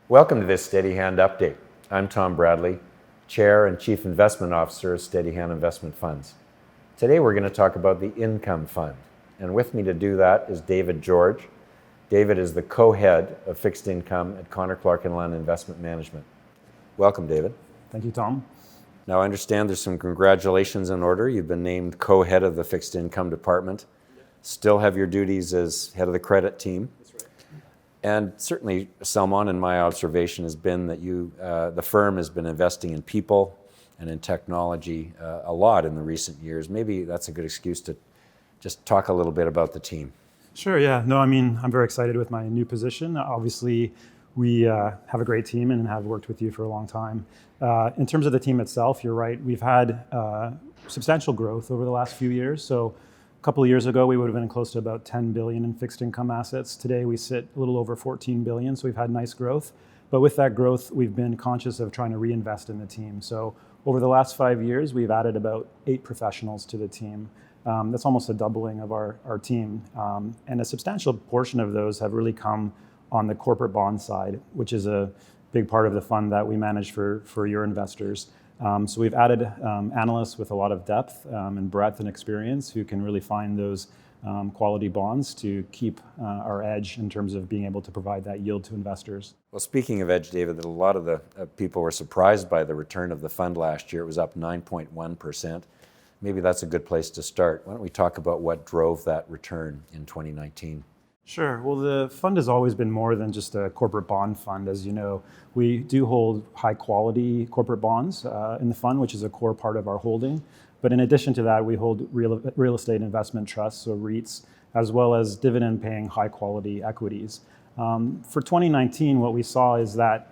Welcome to this Steadyhand update. I'm Tom Bradley, Chair and Chief Investment Officer of Steadyhand Investment Funds. Today we're going to talk about the Income Fund. And with me to do that is David George. David is the co-head of fixed income at Connor Clark and Lunn Investment Management. Welcome, David. Thank you, Tom. Now I understand there's some congratulations in order. You've been named co-head of the fixed income department. Still have your duties as head of the credit team. And certainly, Salman, in my observation, has been that the firm has been investing in people and in technology a lot in the recent years. Maybe that's a good excuse to just talk a little bit about the team. Sure, yeah. No, I'm very excited with my new position. Obviously, we have a great team and have worked with you for a long time. In terms of the team itself, you're right. We've had substantial growth over the last few years. So a couple of years ago, we would have been close to about 10 billion in fixed income assets. Today, we sit a little over 14 billion, so we've had nice growth. But with that growth, we've been conscious of trying to reinvest in the team. So over the last 5 years, we've added about 8 professionals to the team. That's almost a doubling of our team. And a substantial portion of those have really come on the corporate bond side, which is a big part of the fund that we manage for your investors. So we've added analysts with a lot of depth and breadth and experience who can really find those quality bonds to keep our edge in terms of being able to provide that yield to investors. Well, speaking of edge, David, a lot of the people were surprised by the return of the fund last year. It was up 9.1%. Maybe that's a good place to start. Why don't we talk about what drove that return in 2019? Sure. Well, the fund has always been more than just a corporate bond fund. As you know, we do hold high quality corporate bonds in the fund, which is a core part of our holding. But in addition to that, we hold real estate investment trusts, so REITs, as well as dividend paying high quality equities. For 2019, what we saw is that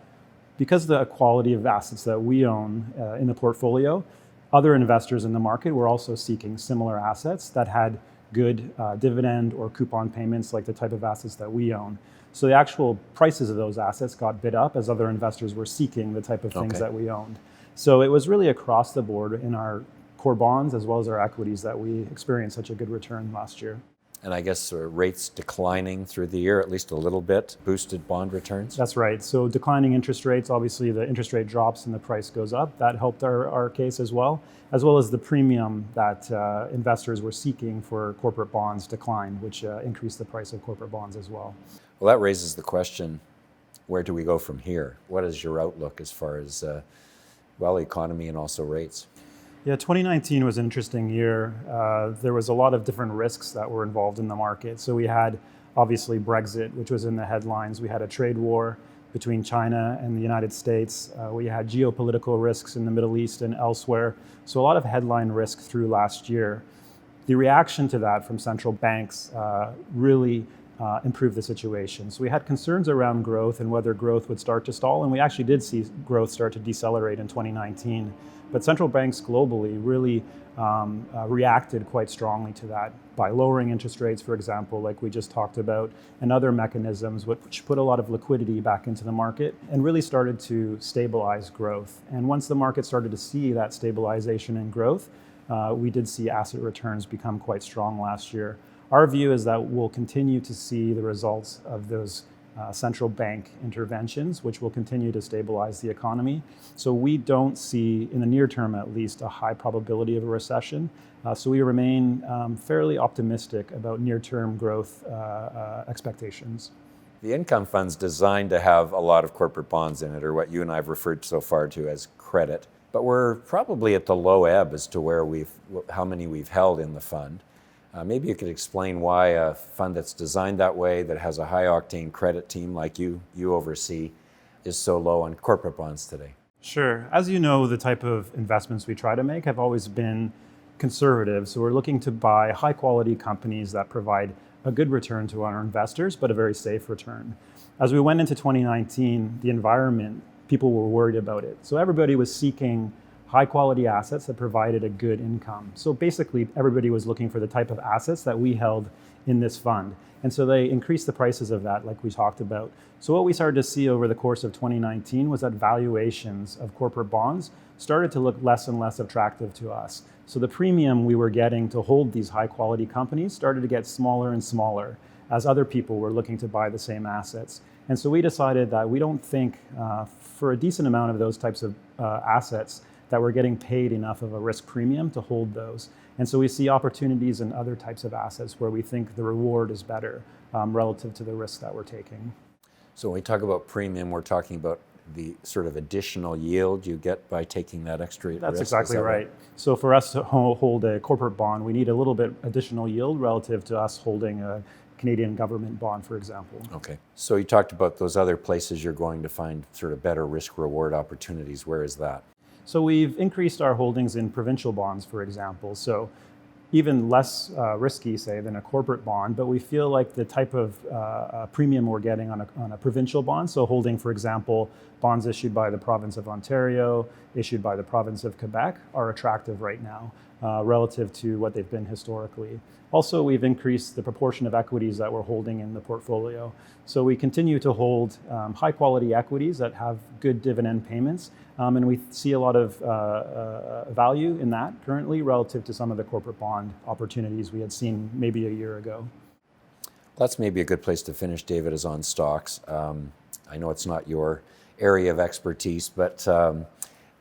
because of the quality of assets that we own in the portfolio, other investors in the market were also seeking similar assets that had good dividend or coupon payments like the type of assets that we own. So the actual prices of those assets got bid up as other investors were seeking the type of things that we owned. So it was really across the board in our core bonds as well as our equities that we experienced such a good return last year. And I guess rates declining through the year, at least a little bit, boosted bond returns? That's right. So declining interest rates, obviously the interest rate drops and the price goes up. That helped our case as well as the premium that investors were seeking for corporate bonds declined, which increased the price of corporate bonds as well. Well, that raises the question, where do we go from here? What is your outlook as far as, economy and also rates? Yeah, 2019 was an interesting year. There was a lot of different risks that were involved in the market. So we had obviously Brexit, which was in the headlines. We had a trade war between China and the United States. We had geopolitical risks in the Middle East and elsewhere. So a lot of headline risk through last year. The reaction to that from central banks really improved the situation. So we had concerns around growth and whether growth would start to stall. And we actually did see growth start to decelerate in 2019. But central banks globally really reacted quite strongly to that by lowering interest rates, for example, like we just talked about, and other mechanisms which put a lot of liquidity back into the market and really started to stabilize growth. And once the market started to see that stabilization and growth, we did see asset returns become quite strong last year. Our view is that we'll continue to see the results of those central bank interventions, which will continue to stabilize the economy. So we don't see, in the near term at least, a high probability of a recession. So we remain fairly optimistic about near-term growth expectations. The income fund's designed to have a lot of corporate bonds in it, or what you and I have referred so far to as credit. But we're probably at the low ebb as to how many we've held in the fund. Maybe you could explain why a fund that's designed that way, that has a high-octane credit team like you oversee, is so low on corporate bonds today. Sure. As you know, the type of investments we try to make have always been conservative. So we're looking to buy high-quality companies that provide a good return to our investors, but a very safe return. As we went into 2019, the environment, people were worried about it. So everybody was seeking high quality assets that provided a good income. So basically everybody was looking for the type of assets that we held in this fund. And so they increased the prices of that like we talked about. So what we started to see over the course of 2019 was that valuations of corporate bonds started to look less and less attractive to us. So the premium we were getting to hold these high quality companies started to get smaller and smaller. as other people were looking to buy the same assets. And so we decided that we don't think for a decent amount of those types of assets that we're getting paid enough of a risk premium to hold those. And so we see opportunities in other types of assets where we think the reward is better relative to the risk that we're taking. So when we talk about premium, we're talking about the sort of additional yield you get by taking that extra risk? That's exactly right. So for us to hold a corporate bond, we need a little bit additional yield relative to us holding a Canadian government bond, for example. Okay. So you talked about those other places you're going to find sort of better risk-reward opportunities. Where is that? So we've increased our holdings in provincial bonds, for example. So even less risky, say, than a corporate bond, but we feel like the type of premium we're getting on a provincial bond, so holding, for example, bonds issued by the province of Ontario, issued by the province of Quebec, are attractive right now relative to what they've been historically. Also, we've increased the proportion of equities that we're holding in the portfolio. So we continue to hold high quality equities that have good dividend payments. And we see a lot of value in that currently relative to some of the corporate bond opportunities we had seen maybe a year ago. That's maybe a good place to finish, David, is on stocks. I know it's not your area of expertise, but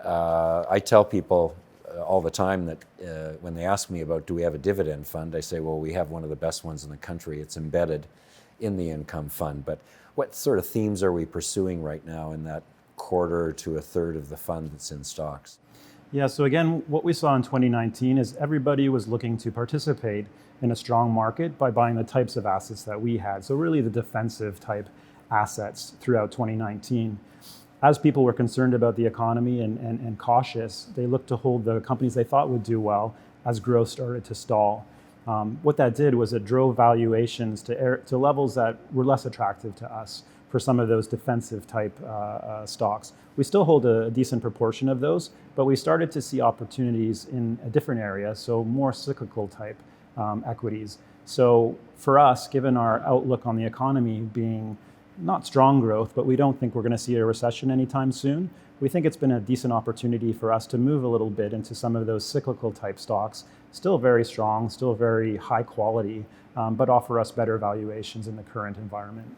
I tell people all the time that when they ask me about do we have a dividend fund, I say, well, we have one of the best ones in the country. It's embedded in the income fund. But what sort of themes are we pursuing right now in that quarter to a third of the fund that's in stocks? Yeah, so again, what we saw in 2019 is everybody was looking to participate in a strong market by buying the types of assets that we had. So really the defensive type assets throughout 2019. As people were concerned about the economy and cautious, they looked to hold the companies they thought would do well as growth started to stall. What that did was it drove valuations to levels that were less attractive to us for some of those defensive type stocks. We still hold a decent proportion of those, but we started to see opportunities in a different area, so more cyclical type equities. So for us, given our outlook on the economy being not strong growth, but we don't think we're going to see a recession anytime soon, we think it's been a decent opportunity for us to move a little bit into some of those cyclical type stocks, still very strong, still very high quality, but offer us better valuations in the current environment.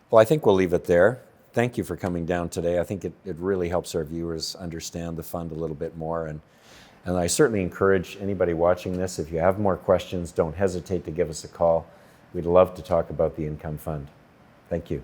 Well, I think we'll leave it there. Thank you for coming down today. I think it really helps our viewers understand the fund a little bit more. And I certainly encourage anybody watching this, if you have more questions, don't hesitate to give us a call. We'd love to talk about the income fund. Thank you.